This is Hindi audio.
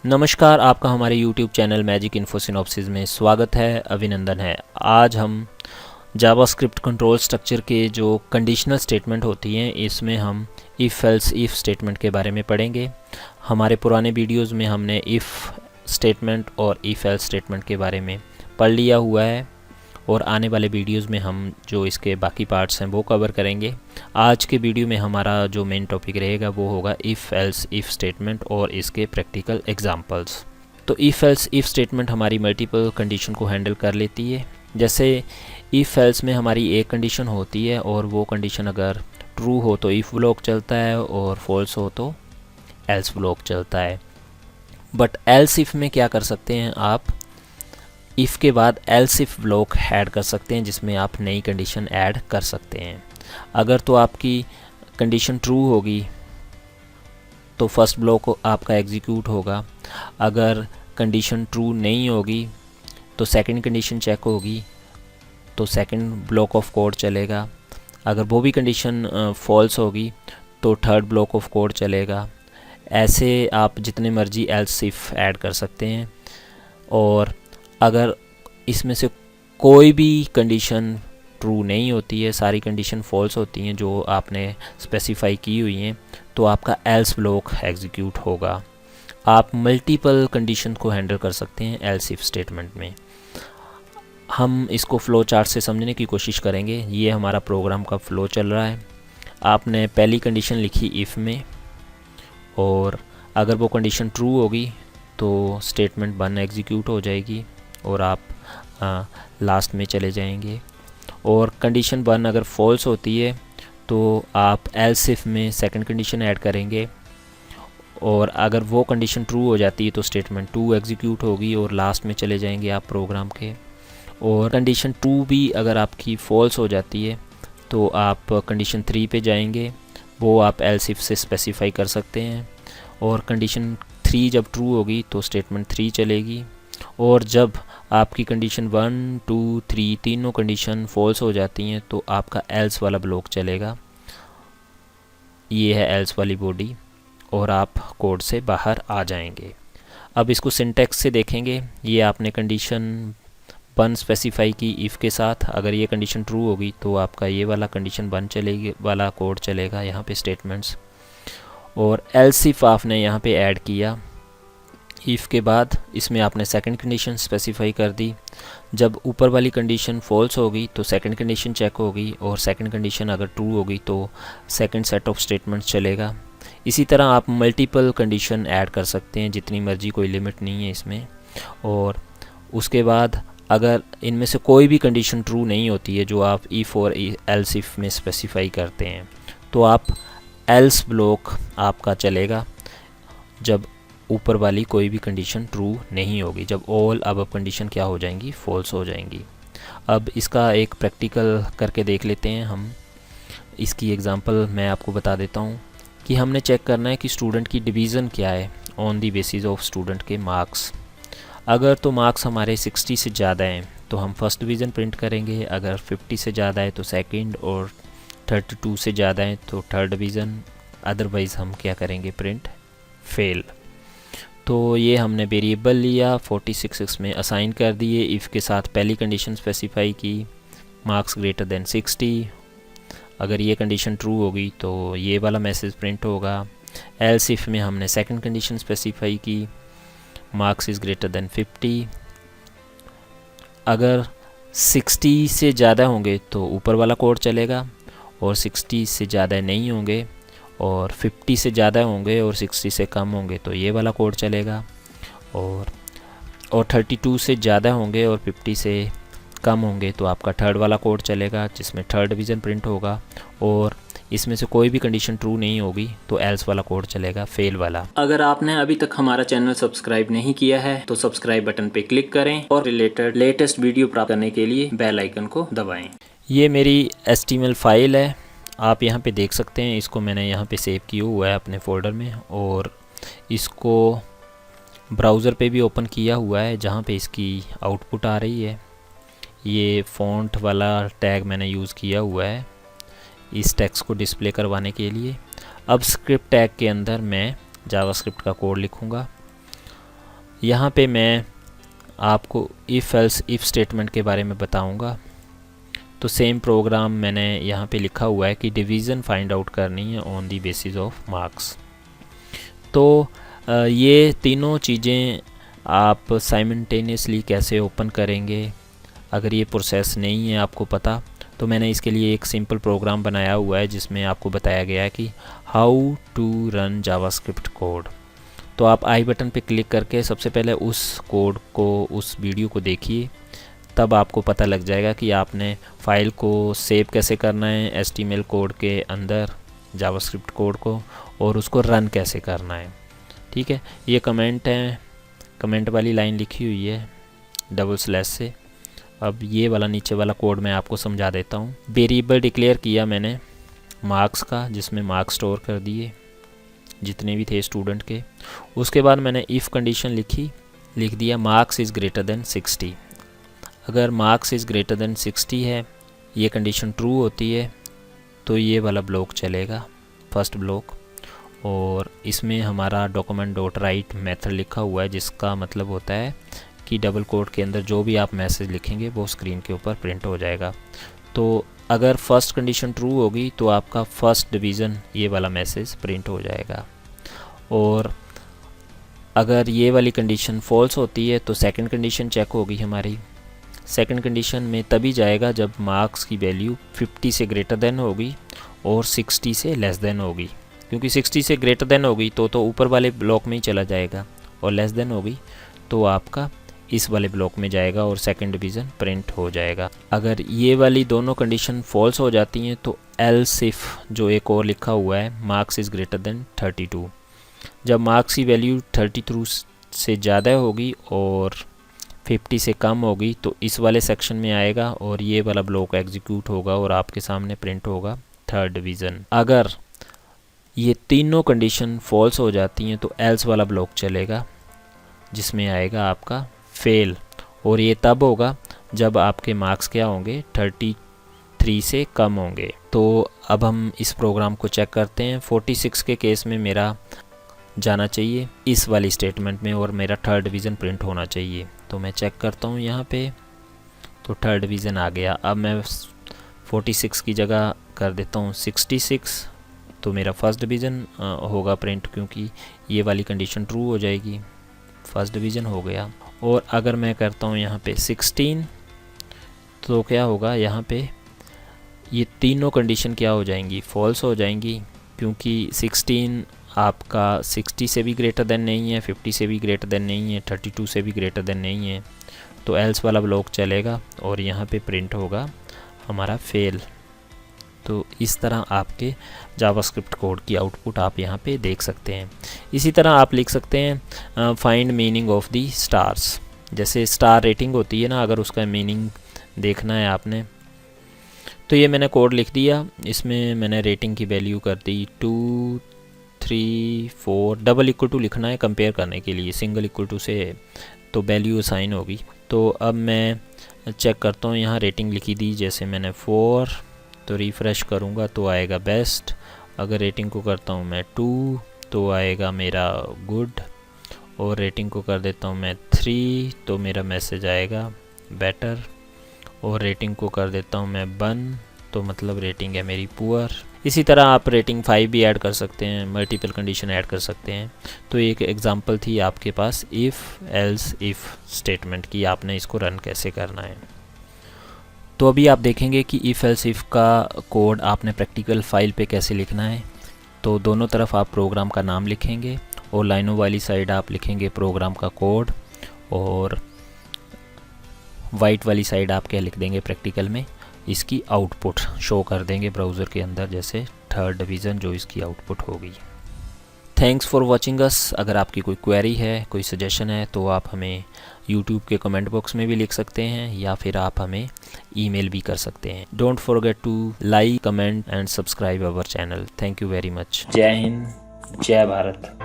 नमस्कार, आपका हमारे YouTube channel magic info synopsis में स्वागत है, अभिनंदन है। आज हम जावास्क्रिप्ट कंट्रोल स्ट्रक्चर के जो कंडीशनल स्टेटमेंट होती हैं इसमें हम इफ़ एल्स इफ़ स्टेटमेंट के बारे में पढ़ेंगे। हमारे पुराने वीडियोस में हमने इफ़ स्टेटमेंट और इफ़ एल्स स्टेटमेंट के बारे में पढ़ लिया हुआ है और आने वाले वीडियोस में हम जो इसके बाकी पार्ट्स हैं वो कवर करेंगे। आज के वीडियो में हमारा जो मेन टॉपिक रहेगा वो होगा इफ़ एल्स इफ़ स्टेटमेंट और इसके प्रैक्टिकल एग्जांपल्स। तो इफ़ एल्स इफ़ स्टेटमेंट हमारी मल्टीपल कंडीशन को हैंडल कर लेती है। जैसे इफ़ एल्स में हमारी एक कंडीशन होती है और वो कंडीशन अगर ट्रू हो तो इफ़ ब्लॉक चलता है और फॉल्स हो तो एल्स ब्लॉक चलता है। बट एल्स इफ़ में क्या कर सकते हैं, आप इफ़ के बाद एल्स इफ़ ब्लॉक ऐड कर सकते हैं जिसमें आप नई कंडीशन ऐड कर सकते हैं। अगर तो आपकी कंडीशन ट्रू होगी तो फर्स्ट ब्लॉक आपका एग्जीक्यूट होगा। अगर कंडीशन ट्रू नहीं होगी तो सेकंड कंडीशन चेक होगी तो सेकंड ब्लॉक ऑफ कोड चलेगा। अगर वो भी कंडीशन फॉल्स होगी तो थर्ड ब्लॉक ऑफ कोड चलेगा। ऐसे आप जितने मर्जी एल्स इफ़ ऐड कर सकते हैं। और अगर इसमें से कोई भी कंडीशन ट्रू नहीं होती है, सारी कंडीशन फॉल्स होती हैं जो आपने स्पेसिफाई की हुई हैं, तो आपका एल्स ब्लॉक एग्जीक्यूट होगा। आप मल्टीपल कंडीशन को हैंडल कर सकते हैं एल्स इफ स्टेटमेंट में। हम इसको फ़्लो चार्ट से समझने की कोशिश करेंगे। ये हमारा प्रोग्राम का फ़्लो चल रहा है। आपने पहली कंडीशन लिखी इफ़ में और अगर वो कंडीशन ट्रू होगी तो स्टेटमेंट 1 एग्जीक्यूट हो जाएगी और आप लास्ट में चले जाएंगे। और कंडीशन 1 अगर फॉल्स होती है तो आप एल्स इफ में सेकंड कंडीशन ऐड करेंगे और अगर वो कंडीशन ट्रू हो जाती है तो स्टेटमेंट 2 एग्जीक्यूट होगी और लास्ट में चले जाएंगे आप प्रोग्राम के। और कंडीशन 2 भी अगर आपकी फॉल्स हो जाती है तो आप कंडीशन 3 पे जाएंगे, वो आप एल्स इफ से स्पेसिफाई कर सकते हैं। और कंडीशन 3 जब ट्रू होगी तो स्टेटमेंट 3 चलेगी। और जब आपकी कंडीशन 1, 2, 3 तीनों कंडीशन फॉल्स हो जाती हैं तो आपका एल्स वाला ब्लॉक चलेगा। ये है एल्स वाली बॉडी और आप कोड से बाहर आ जाएंगे। अब इसको सिंटैक्स से देखेंगे। ये आपने कंडीशन 1 स्पेसिफाई की इफ़ के साथ। अगर ये कंडीशन ट्रू होगी तो आपका ये वाला कंडीशन 1 चलेगी वाला कोड चलेगा यहाँ पे स्टेटमेंट्स। और एल्स इफ आपने यहाँ पे ऐड किया इफ़ के बाद, इसमें आपने सेकंड कंडीशन स्पेसिफाई कर दी। जब ऊपर वाली कंडीशन फॉल्स होगी तो सेकंड कंडीशन चेक होगी और सेकंड कंडीशन अगर ट्रू होगी तो सेकंड सेट ऑफ स्टेटमेंट्स चलेगा। इसी तरह आप मल्टीपल कंडीशन ऐड कर सकते हैं, जितनी मर्जी, कोई लिमिट नहीं है इसमें। और उसके बाद अगर इनमें से कोई भी कंडीशन ट्रू नहीं होती है जो आप इफ़ और एल्स इफ़ में स्पेसिफाई करते हैं तो आप एल्स ब्लॉक आपका चलेगा जब ऊपर वाली कोई भी कंडीशन ट्रू नहीं होगी। जब ऑल अब कंडीशन क्या हो जाएंगी, फॉल्स हो जाएंगी। अब इसका एक प्रैक्टिकल करके देख लेते हैं हम। इसकी एग्जांपल मैं आपको बता देता हूँ कि हमने चेक करना है कि स्टूडेंट की डिवीज़न क्या है on the basis of student के मार्क्स। अगर तो मार्क्स हमारे 60 से ज़्यादा हैं तो हम फर्स्ट डिवीज़न प्रिंट करेंगे। अगर 50 से ज़्यादा है तो सेकंड और 32 से ज़्यादा है तो थर्ड डिवीज़न। अदरवाइज़ हम क्या करेंगे, प्रिंट फेल। तो ये हमने वेरिएबल लिया, 46 इसमें असाइन कर दिए। इफ़ के साथ पहली कंडीशन स्पेसिफाई की, मार्क्स ग्रेटर देन 60। अगर ये कंडीशन ट्रू होगी तो ये वाला मैसेज प्रिंट होगा। एल्स इफ़ में हमने सेकंड कंडीशन स्पेसिफाई की, मार्क्स इज़ ग्रेटर देन 50। अगर 60 से ज़्यादा होंगे तो ऊपर वाला कोड चलेगा और 60 से ज़्यादा नहीं होंगे और 50 से ज़्यादा होंगे और 60 से कम होंगे तो ये वाला कोड चलेगा। और 32 से ज़्यादा होंगे और 50 से कम होंगे तो आपका थर्ड वाला कोड चलेगा जिसमें थर्ड डिवीज़न प्रिंट होगा। और इसमें से कोई भी कंडीशन ट्रू नहीं होगी तो एल्स वाला कोड चलेगा, फेल वाला। अगर आपने अभी तक हमारा चैनल सब्सक्राइब नहीं किया है तो सब्सक्राइब बटन पे क्लिक करें और रिलेटेड लेटेस्ट वीडियो प्राप्त करने के लिए बेल आइकन को दबाएं। ये मेरी HTML फाइल है, आप यहाँ पे देख सकते हैं। इसको मैंने यहाँ पे सेव किया हुआ है अपने फ़ोल्डर में और इसको ब्राउज़र पे भी ओपन किया हुआ है जहाँ पे इसकी आउटपुट आ रही है। ये फ़ॉन्ट वाला टैग मैंने यूज़ किया हुआ है इस टेक्स्ट को डिस्प्ले करवाने के लिए। अब स्क्रिप्ट टैग के अंदर मैं जावास्क्रिप्ट का कोड लिखूँगा यहाँ पे मैं आपको इफ़ एल्स इफ़ स्टेटमेंट के बारे में बताऊँगा। तो सेम प्रोग्राम मैंने यहाँ पे लिखा हुआ है कि डिवीज़न फाइंड आउट करनी है on the basis of marks. तो ये तीनों चीज़ें आप साइमल्टेनियसली कैसे ओपन करेंगे, अगर ये प्रोसेस नहीं है आपको पता, तो मैंने इसके लिए एक सिंपल प्रोग्राम बनाया हुआ है जिसमें आपको बताया गया है कि how to run JavaScript code. तो आप आई बटन पे क्लिक करके सबसे पहले उस कोड को, उस वीडियो को देखिए, तब आपको पता लग जाएगा कि आपने फ़ाइल को सेव कैसे करना है HTML कोड के अंदर जावास्क्रिप्ट कोड को, और उसको रन कैसे करना है। ठीक है, ये कमेंट है, कमेंट वाली लाइन लिखी हुई है डबल स्लैश से। अब ये वाला नीचे वाला कोड मैं आपको समझा देता हूँ। वेरिएबल डिक्लेयर किया मैंने मार्क्स का, जिसमें मार्क्स स्टोर कर दिए जितने भी थे स्टूडेंट के। उसके बाद मैंने इफ़ कंडीशन लिख दिया मार्क्स इज़ ग्रेटर देन 60। अगर मार्क्स इज़ ग्रेटर देन 60 है, ये कंडीशन ट्रू होती है, तो ये वाला ब्लॉक चलेगा, फर्स्ट ब्लॉक। और इसमें हमारा डॉक्यूमेंट डॉट राइट मेथड लिखा हुआ है, जिसका मतलब होता है कि डबल कोट के अंदर जो भी आप मैसेज लिखेंगे वो स्क्रीन के ऊपर प्रिंट हो जाएगा। तो अगर फर्स्ट कंडीशन ट्रू होगी तो आपका फर्स्ट डिवीज़न ये वाला मैसेज प्रिंट हो जाएगा, और अगर ये वाली कंडीशन फॉल्स होती है तो सेकंड कंडीशन चेक होगी हमारी। सेकंड कंडीशन में तभी जाएगा जब मार्क्स की वैल्यू 50 से ग्रेटर देन होगी और 60 से लेस देन होगी, क्योंकि 60 से ग्रेटर देन होगी तो ऊपर वाले ब्लॉक में ही चला जाएगा, और लेस देन होगी तो आपका इस वाले ब्लॉक में जाएगा और सेकंड डिवीज़न प्रिंट हो जाएगा। अगर ये वाली दोनों कंडीशन फॉल्स हो जाती हैं तो एल्स इफ जो एक और लिखा हुआ है मार्क्स इज़ ग्रेटर देन 32, जब मार्क्स की वैल्यू 32 से ज़्यादा होगी और 50 से कम होगी तो इस वाले सेक्शन में आएगा और ये वाला ब्लॉक एग्जीक्यूट होगा और आपके सामने प्रिंट होगा थर्ड डिवीज़न। अगर ये तीनों कंडीशन फॉल्स हो जाती हैं तो एल्स वाला ब्लॉक चलेगा, जिसमें आएगा आपका फेल, और ये तब होगा जब आपके मार्क्स क्या होंगे 33 से कम होंगे। तो अब हम इस प्रोग्राम को चेक करते हैं। 46 के केस में मेरा जाना चाहिए इस वाली स्टेटमेंट में और मेरा थर्ड डिवीज़न प्रिंट होना चाहिए। तो मैं चेक करता हूँ यहाँ पे, तो थर्ड डिवीज़न आ गया। अब मैं 46 की जगह कर देता हूँ 66, तो मेरा फर्स्ट डिवीज़न होगा प्रिंट, क्योंकि ये वाली कंडीशन ट्रू हो जाएगी, फर्स्ट डिवीज़न हो गया। और अगर मैं करता हूँ यहाँ पे 16, तो क्या होगा, यहाँ पे ये तीनों कंडीशन क्या हो जाएंगी, फॉल्स हो जाएंगी, क्योंकि 16 आपका 60 से भी ग्रेटर देन नहीं है, 50 से भी ग्रेटर देन नहीं है, 32 से भी ग्रेटर देन नहीं है। तो एल्स वाला ब्लॉक चलेगा और यहाँ पे प्रिंट होगा हमारा फेल। तो इस तरह आपके जावास्क्रिप्ट कोड की आउटपुट आप यहाँ पे देख सकते हैं। इसी तरह आप लिख सकते हैं find meaning of the stars. जैसे स्टार रेटिंग होती है ना, अगर उसका मीनिंग देखना है आपने, तो ये मैंने कोड लिख दिया। इसमें मैंने रेटिंग की वैल्यू कर दी 2, 3, 4, डबल इक्वल टू लिखना है कंपेयर करने के लिए, सिंगल इक्वल टू से तो वैल्यू असाइन होगी। तो अब मैं चेक करता हूँ, यहाँ रेटिंग लिखी दी, जैसे मैंने 4, तो रिफ़्रेश करूँगा तो आएगा बेस्ट। अगर रेटिंग को करता हूँ मैं 2 तो आएगा मेरा गुड, और रेटिंग को कर देता हूँ मैं 3 तो मेरा मैसेज आएगा बेटर, और रेटिंग को कर देता हूँ मैं 1 तो मतलब रेटिंग है मेरी पुअर। इसी तरह आप रेटिंग 5 भी ऐड कर सकते हैं, मल्टीपल कंडीशन ऐड कर सकते हैं। तो एक एग्जांपल थी आपके पास इफ़ एल्स इफ़ स्टेटमेंट की, आपने इसको रन कैसे करना है। तो अभी आप देखेंगे कि इफ़ एल्स इफ़ का कोड आपने प्रैक्टिकल फाइल पे कैसे लिखना है। तो दोनों तरफ आप प्रोग्राम का नाम लिखेंगे और लाइनों वाली साइड आप लिखेंगे प्रोग्राम का कोड, और वाइट वाली साइड आप क्या लिख देंगे प्रैक्टिकल में, इसकी आउटपुट शो कर देंगे ब्राउज़र के अंदर, जैसे थर्ड डिवीज़न जो इसकी आउटपुट होगी। Thanks for watching us. अगर आपकी कोई क्वेरी है, कोई सजेशन है, तो आप हमें यूट्यूब के कमेंट बॉक्स में भी लिख सकते हैं, या फिर आप हमें ईमेल भी कर सकते हैं। Don't forget to like, comment and subscribe our channel. Thank you very much. जय हिंद, जय भारत।